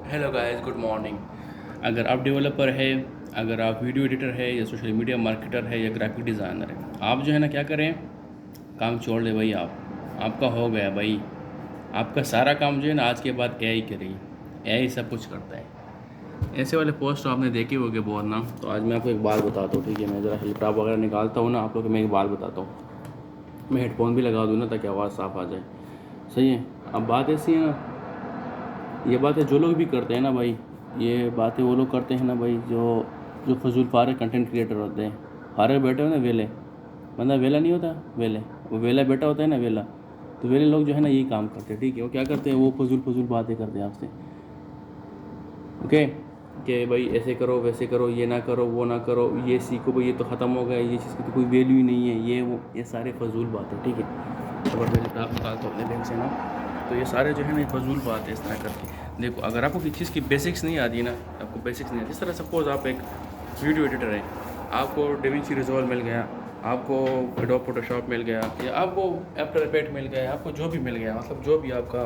Hello guys, good morning. अगर आप developer है, अगर आप वीडियो एडिटर है या सोशल मीडिया मार्केटर है या ग्राफिक डिज़ाइनर है, आप जो है ना क्या करें, काम छोड़ दे भाई। आपका हो गया भाई। आपका सारा काम जो है ना आज के बाद एआई करेगी। एआई सब कुछ करता है। ऐसे वाले पोस्ट तो आपने देखे होंगे बहुत ना। तो आज मैं आपको एक बात बताता हूँ, ठीक है। मैं ज़रा हेल्पटॉप वगैरह निकालता हूँ ना, आप लोग को मैं एक बात बताता हूँ। मैं हेडफोन भी लगा दूँ ना ताकि आवाज़ साफ़ आ जाए। सही है। अब बात ऐसी है ना, ये बातें जो लोग भी करते हैं ना भाई, ये बातें वो लोग करते हैं ना भाई जो जो फजूल फारे कंटेंट क्रिएटर होते हैं। फारे बैठे हो ना वेले, बंदा वेला नहीं होता, वेले, वो वेला बैठा होता है ना वेला। तो वेले लोग जो है ना यही काम करते हैं, ठीक है। वो क्या करते हैं, वो फजूल फजूल बातें करते हैं आपसे, ओके। कि भाई ऐसे करो, वैसे करो, ये ना करो, वो ना करो, ये सीखो भाई, ये तो ख़त्म हो गया, ये चीज़ की तो कोई वैल्यू ही नहीं है, ये वो, ये सारे फजूल बातें, ठीक है। तो मैं किताब निकालता हूँ अपने बैंक से ना। तो ये सारे जो है ना ये फजूल बात है इस तरह करके। देखो, अगर आपको किसी चीज़ की बेसिक्स नहीं आती ना, आपको बेसिक्स नहीं आती, जिस तरह सपोज़ आप एक वीडियो एडिटर हैं, आपको DaVinci Resolve मिल गया, आपको एडोब फोटोशॉप मिल गया, या आपको आफ्टर इफेक्ट मिल गया, आपको जो भी मिल गया, मतलब जो भी आपका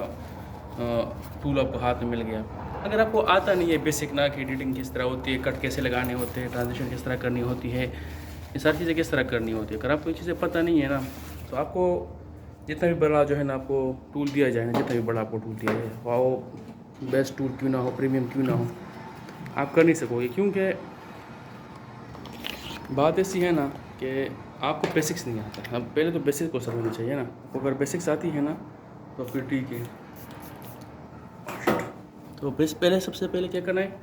टूल आपको हाथ में मिल गया। अगर आपको आता नहीं है बेसिक ना, कि एडिटिंग किस तरह होती है, कट कैसे लगाने होते हैं, ट्रांजिशन किस तरह करनी होती है, ये सारी चीज़ें किस तरह करनी होती है, अगर आपको ये चीज़ें पता नहीं है ना, तो आपको जितना भी बड़ा जो है ना आपको टूल दिया जाए ना, जितना भी बड़ा आपको टूल दिया जाए, वो बेस्ट टूल क्यों ना हो, प्रीमियम क्यों ना हो, आप कर नहीं सकोगे। क्योंकि बात ऐसी है ना कि आपको बेसिक्स नहीं आता। अब पहले तो बेसिक्स को समझना चाहिए ना। आपको अगर बेसिक्स आती है ना तो फिर ठीक है। तो पहले सबसे पहले क्या करना है,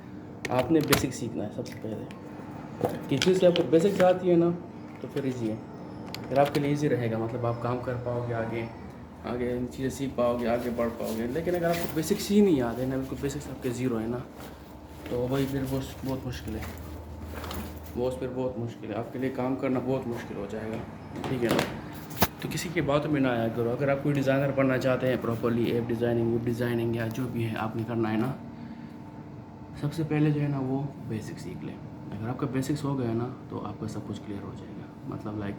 आपने बेसिक सीखना है सबसे पहले। किस चीज़ की आपको बेसिक्स आती है ना तो फिर ईजी है, फिर आपके लिए ईजी रहेगा। मतलब आप काम कर पाओगे, आगे आगे इन चीज़ें सीख पाओगे, आगे बढ़ पाओगे। लेकिन अगर आपको बेसिक्स ही नहीं आते ना, बिल्कुल बेसिक्स आपके ज़ीरो है ना, तो भाई फिर बहुत मुश्किल है। फिर बहुत मुश्किल है, आपके लिए काम करना बहुत मुश्किल हो जाएगा, ठीक है ना। तो किसी की बातों में ना आया करो। अगर आप कोई डिज़ाइनर बनना चाहते हैं properly, app designing, web designing या जो भी है आपने करना है ना, सबसे पहले जो है ना वो बेसिक सीख लें। अगर आपका बेसिक्स हो गया ना तो आपका सब कुछ क्लियर हो जाएगा। मतलब लाइक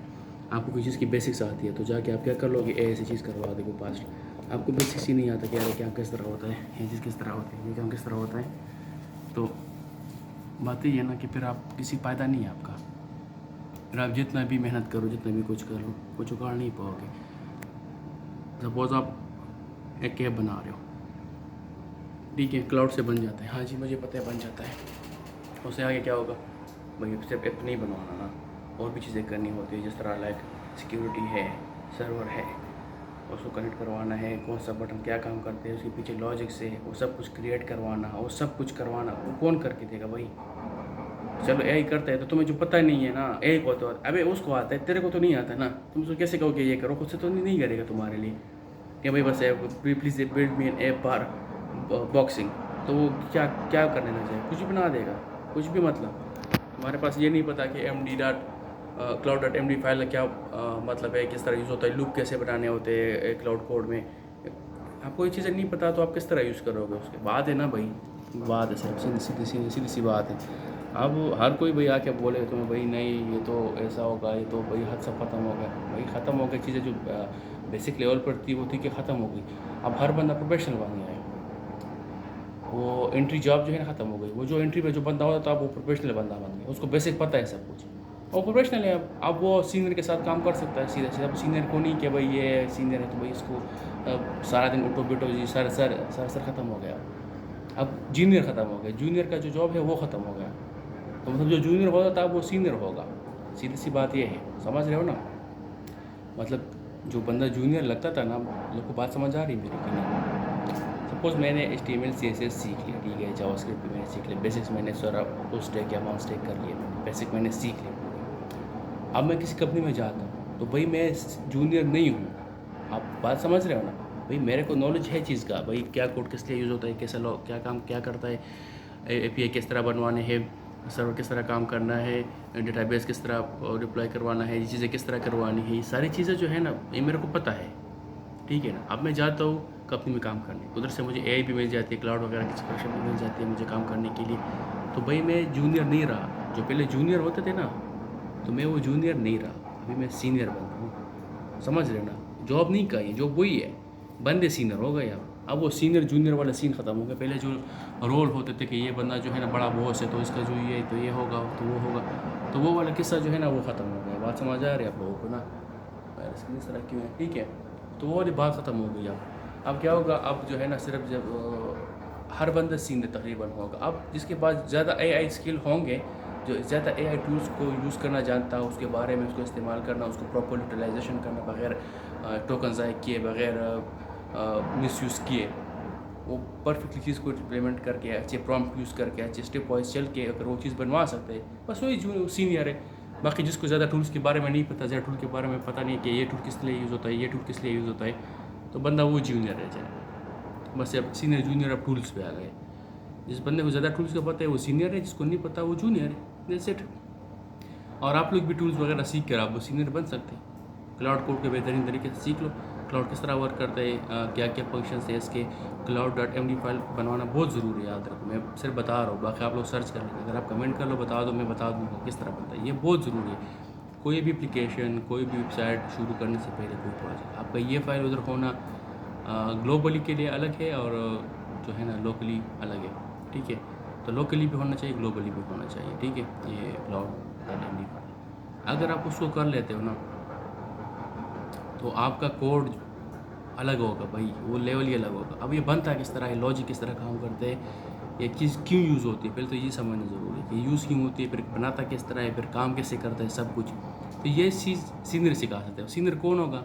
आपको कोई चीज़ की बेसिक्स आती है तो जाके आप क्या कर लोगे, ऐसी चीज़ करवा दोगे पास्ट। आपको बेसिक्स ही नहीं आता कि यार क्या किस तरह होता है, ये चीज़ किस तरह होती है, ये काम किस तरह होता है, तो बात ये है ना कि फिर आप किसी फ़ायदा नहीं है आपका। फिर आप जितना भी मेहनत करो, जितना भी कुछ करो, कुछ उखाड़ नहीं पाओगे। सपोज़ आप एक ऐप बना रहे हो, ठीक है, क्लाउड से बन जाता है, हाँ जी मुझे पता है बन जाता है। उससे आगे क्या होगा भाई, सिर्फ ऐप नहीं बनवाना ना, और भी चीज़ें करनी होती है, जिस तरह लाइक सिक्योरिटी है, सर्वर है, उसको कनेक्ट करवाना है, कौन सा बटन क्या काम करते हैं, उसके पीछे लॉजिक्स है, वो सब कुछ क्रिएट करवाना, वो सब कुछ करवाना, वो कौन करके देगा भाई। चलो एआई करता है तो तुम्हें जो पता नहीं है ना, एआई को तो अबे उसको आता है, तेरे को तो नहीं आता ना, तुम उसको कैसे कहोगे ये करो, खुद से तो नहीं करेगा तुम्हारे लिए कि भाई बस app please build me an app for boxing. तो वो क्या क्या करने लग जाए, कुछ भी बना देगा, कुछ भी। मतलब तुम्हारे पास ये नहीं पता कि cloud.md फाइल का क्या मतलब है, किस तरह यूज़ होता है, लूप कैसे बनाने होते हैं क्लाउड कोड में। आपको ये चीज़ें नहीं पता तो आप किस तरह यूज़ करोगे उसके बाद, है ना भाई। बात है सर, सीधी सी बात है। अब हर कोई भाई आके बोले तुम्हें भाई नहीं ये तो ऐसा होगा, ये तो भाई हद सब ख़त्म हो गया। भाई ख़त्म हो गई चीज़ें जो बेसिक लेवल पर थी वो थी कि ख़त्म हो गई। अब हर बंदा प्रोफेशनल बन गया है। वो एंट्री जॉब जो है ना ख़त्म हो गई। वो जो एंट्री पे जो बंदा होता था वो प्रोफेशनल बंदा बन गया, उसको बेसिक पता है सब कुछ, वो प्रोफेशनल है। अब वो सीनियर के साथ काम कर सकता है सीधा सीधा। अब सीनियर को नहीं कि भाई ये सीनियर है तो भाई इसको सारा दिन उठो बैठो जी, सर ख़त्म हो गया। अब जूनियर ख़त्म हो गया, जूनियर का जो जॉब है वो ख़त्म हो गया। तो मतलब जो जूनियर होता था वो सीनियर होगा, सीधी सी बात ये है, समझ रहे हो ना। मतलब जो बंदा जूनियर लगता था ना, लोग को बात समझ आ रही मेरी कि नहीं। सपोज़ मैंने HTML CSS सीख लिया, ठीक है, जावास्क्रिप्ट भी मैंने सीख लिया, बेसिक्स मैंने सारा फुल स्टैक या माउंट स्टैक कर लिया, बेसिक मैंने सीख लिया। अब मैं किसी कंपनी में जाता हूँ तो भाई मैं जूनियर नहीं हूँ। आप बात समझ रहे हो ना भाई, मेरे को नॉलेज है चीज़ का, भाई क्या कोड किस लिए यूज़ होता है, कैसा क्या काम क्या करता है, API किस तरह बनवाने हैं, सर्वर किस तरह काम करना है, डेटाबेस किस तरह डिप्लॉय करवाना है, ये चीज़ें किस तरह करवानी है, ये सारी चीज़ें जो है ना ये मेरे को पता है, ठीक है ना। अब मैं जाता हूँ कंपनी में काम करने, उधर से मुझे AI भी मिल जाती है, क्लाउड वगैरह की सब्सक्रिप्शन भी मिल जाती है मुझे काम करने के लिए। तो भाई मैं जूनियर नहीं रहा। जो पहले जूनियर होते थे ना, तो मैं वो जूनियर नहीं रहा, अभी मैं सीनियर बन रहा हूँ। समझ रहे ना, जॉब नहीं कही, जॉब वही है, बंदे सीनियर हो गए। अब वो सीनियर जूनियर वाला सीन ख़त्म हो गया। पहले जो रोल होते थे कि ये बंदा जो है ना बड़ा बॉस है तो इसका जो ये तो ये होगा तो वो होगा, तो वो वाला किस्सा जो है ना वो ख़त्म हो गया। बात समझ आ रही है आप लोगों को ना? इसकी इस तरह क्यों है, ठीक है। तो वो वाली बात ख़त्म हो गई। अब क्या होगा, अब जो है ना सिर्फ जब हर बंदा सीनियर तकरीबन होगा। अब जिसके पास ज़्यादा AI स्किल होंगे, जो ज़्यादा AI टूल्स को यूज़ करना जानता है, उसके बारे में उसको इस्तेमाल करना, उसको प्रॉपर यूटिलाइजेशन करना, बगैर टोकन ज़ाय किए, बगैर मिसयूज़ किए, वो परफेक्टली चीज़ को इम्प्लीमेंट करके अच्छे प्रॉम्प्ट यूज़ करके अच्छे स्टेप वाइज चल के अगर वो चीज़ बनवा सकते हैं, बस वही जो सीनियर है। बाकी जिसको ज़्यादा टूल्स के बारे में नहीं पता, ज़्यादा टूल के बारे में पता नहीं कि ये टूल किस लिए यूज़ होता है, ये टूल किस लिए यूज़ होता है, तो बंदा वो जूनियर रह जाए। बस अब सीनियर जूनियर अब टूल्स पे आ गए। जिस बंदे को ज़्यादा टूल्स का पता है वो सीनियर है, जिसको नहीं पता वो जूनियर है। That's it. और आप लोग भी टूल्स वगैरह सीख कर आप सीनियर बन सकते हैं। क्लाउड कोड के बेहतरीन तरीके से सीख लो, क्लाउड किस तरह वर्क करता है, क्या क्या फंक्शन है इसके। cloud.md फाइल बनवाना बहुत ज़रूरी है, याद रखो। मैं सिर्फ बता रहा हूँ, बाकी आप लोग सर्च कर लेंगे। अगर आप कमेंट कर लो बता दो, मैं बता दूँगा किस तरह बनता है। ये बहुत ज़रूरी है। कोई भी एप्लीकेशन, कोई भी वेबसाइट शुरू करने से पहले कोई प्रोजेक्ट, आपका ये फाइल उधर होना ग्लोबली के लिए अलग है और जो है ना लोकली अलग है, ठीक है। तो लोकली भी होना चाहिए, ग्लोबली भी होना चाहिए, ठीक है। ये cloud.md फाइल अगर आप उसको कर लेते हो ना तो आपका कोड अलग होगा भाई, वो लेवल ही अलग होगा। अब ये बनता किस तरह है, लॉजिक किस तरह काम करते हैं, ये चीज़ क्यों यूज़ होती है, पहले तो ये समझना ज़रूरी है कि यूज़ क्यों होती है, फिर बनाता किस तरह है, फिर काम कैसे करता है, सब कुछ। तो ये चीज़ सीनियर सिखा सकते हो। सीनियर कौन होगा?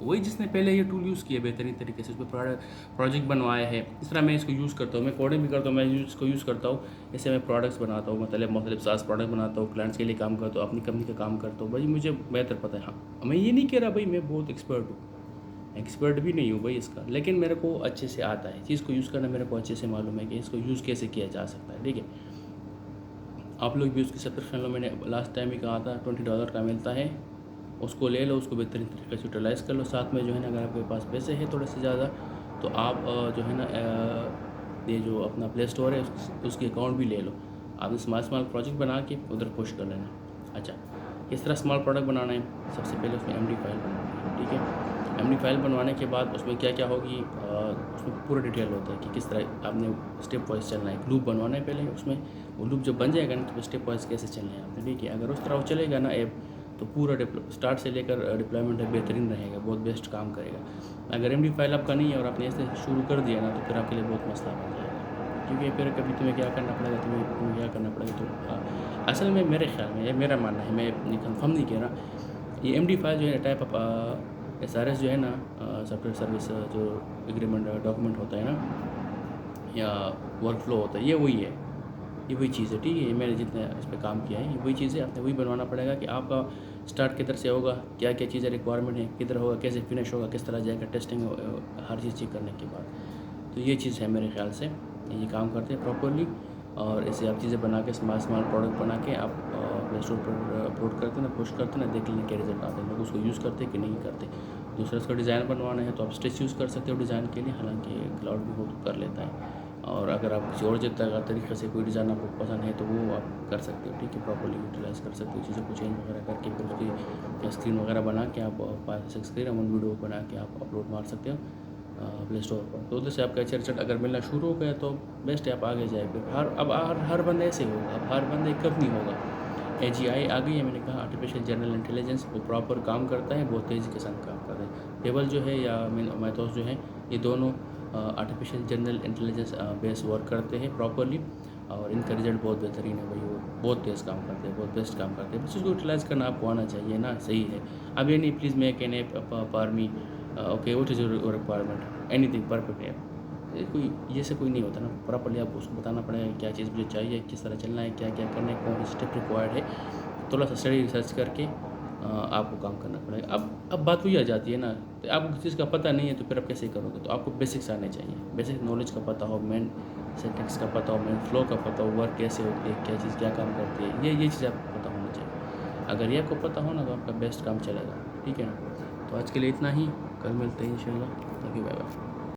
वही जिसने पहले ये टूल यूज़ किया बेहतरीन तरीके से, उस पर प्रोजेक्ट बनवाया है। इस तरह मैं इसको यूज़ करता हूँ, मैं कोडिंग भी करता हूँ, मैं इसको यूज़ करता हूँ। इससे मैं प्रोडक्ट्स बनाता हूँ, मतलब सास प्रोडक्ट बनाता हूँ, क्लाइंट्स के लिए काम करता हूँ, अपनी कंपनी का काम करता हूँ। भाई मुझे बेहतर पता है। हाँ, मैं ये नहीं कह रहा भाई मैं बहुत एक्सपर्ट हूँ, एक्सपर्ट भी नहीं हूँ भाई इसका, लेकिन मेरे को अच्छे से आता है चीज़ को यूज़ करना। मेरे को अच्छे से मालूम है कि इसको यूज़ कैसे किया जा सकता है, ठीक है। आप लोग भी उसकी सब्सक्रिप्शन लो, मैंने लास्ट टाइम ही कहा था $20 का मिलता है, उसको ले लो, उसको बेहतरीन तरीके से यूटिलाइज़ कर लो। साथ में जो है ना अगर आपके पास पैसे हैं थोड़े से ज़्यादा तो आप जो है ना ये जो अपना प्ले स्टोर है उसकी अकाउंट भी ले लो। आपने स्मॉल प्रोजेक्ट बना के उधर पुश कर लेना। अच्छा, किस तरह स्मॉल प्रोडक्ट बनाना है, सबसे पहले उसमें MD फाइल बनानी है, ठीक है। MD फाइल बनवाने के बाद उसमें क्या क्या होगी, उसमें पूरा डिटेल होता है कि किस तरह आपने स्टेप वाइज चलना है। लूप बनवाना है पहले, उसमें वो लूप जब बन जाएगा ना तो स्टेप वाइज कैसे चलना है आपने, ठीक है। अगर उस तरह वो चलेगा ना ऐप तो पूरा स्टार्ट से लेकर डिप्लॉयमेंट बेहतरीन रहेगा, बहुत बेस्ट काम करेगा। अगर MD फाइल आपका नहीं है और आपने ऐसे शुरू कर दिया ना तो फिर आपके लिए बहुत मसला बन जाएगा, क्योंकि फिर कभी तुम्हें क्या करना पड़ेगा, तुम्हें क्या करना पड़ेगा। तो असल में मेरे ख्याल में, ये मेरा मानना है, मैं कंफर्म नहीं कह रहा, ये MD फाइल जो है टाइप ऑफ SRS जो है ना, सॉफ्टवेयर सर्विस जो एग्रीमेंट डॉक्यूमेंट होता है ना, या वर्क फ्लो होता है, ये वही है, ये वही चीज़ है, ठीक है। मैंने जितने इस पर काम किया है ये वही चीज़ है। आपने वही बनवाना पड़ेगा कि आपका स्टार्ट किधर से होगा, क्या क्या चीज़ें रिक्वायरमेंट है, किधर होगा, कैसे फिनिश होगा, किस तरह जाएगा टेस्टिंग, हर चीज़ चेक करने के बाद। तो ये चीज़ है मेरे ख्याल से, ये काम करते हैं प्रॉपरली। और ऐसे आप चीज़ें बना के स्मॉल प्रोडक्ट बना के आप प्ले स्टोर पर अपलोड करते ना, पुश करते ना, देख लेना क्या रिजल्ट आते हैं, लोग उसको यूज़ करते कि नहीं करते। दूसरा इसका डिज़ाइन बनवाना है तो आप स्टिच यूज़ कर सकते हो डिज़ाइन के लिए, हालांकि क्लाउड भी बहुत कर लेता है। और अगर आप किसी और तरीके से कोई डिज़ाइन आपको पसंद है तो वो आप कर सकते हो, ठीक है। प्रॉपर्ली यूटिलाइज़ कर सकते हो, चीज़ों को चेंज वगैरह करके फिर उसकी स्क्रीन वगैरह बना के आप 5-6 स्क्रीन वन वीडियो बना के आप अपलोड मार सकते हो प्ले स्टोर पर। तो उधर से आपका चट अगर मिलना शुरू हो गया तो बेस्ट है, आप आगे जाए। फिर हर बंदा ऐसे होगा, अब हर बंदा एक कब नहीं होगा। AGI आ गई है, मैंने कहा आर्टिफिशियल जनरल इंटेलिजेंस, वो प्रॉपर काम करता है, बहुत तेज़ी के साथ काम करता है। टेबल जो है या मैथोस जो है, ये दोनों artificial general intelligence base work करते हैं प्रॉपरली, और इनका रिजल्ट बहुत बेहतरीन है भाई। वो बहुत तेज़ काम करते हैं, बहुत बेस्ट काम करते हैं। बस उसको यूटिलाइज़ करना आपको आना चाहिए ना, सही है। अब ये नहीं please make an app for me, okay what is your requirement, anything perfect app, ये से कोई नहीं होता ना। प्रॉपरली आपको उसको बताना पड़ेगा क्या चीज़ मुझे चाहिए, किस तरह चलना है, क्या क्या करना है, कौन स्टेप रिक्वायर्ड है। थोड़ा सा स्टडी रिसर्च करके आपको काम करना पड़ेगा। अब बात वही आ जाती है ना, तो आपको किसी चीज़ का पता नहीं है तो फिर आप कैसे करोगे। तो आपको बेसिक्स आने चाहिए, बेसिक नॉलेज का पता हो, मेन सिंटैक्स का पता हो, मेन फ्लो का पता हो, वर्क कैसे होती है, क्या चीज़ क्या काम करती है, ये चीज़ आपको पता होना चाहिए। अगर ये आपको पता हो ना तो आपका बेस्ट काम चलेगा, ठीक है ना। तो आज के लिए इतना ही, कल मिलते हैं इंशाल्लाह। Thank you, bye bye.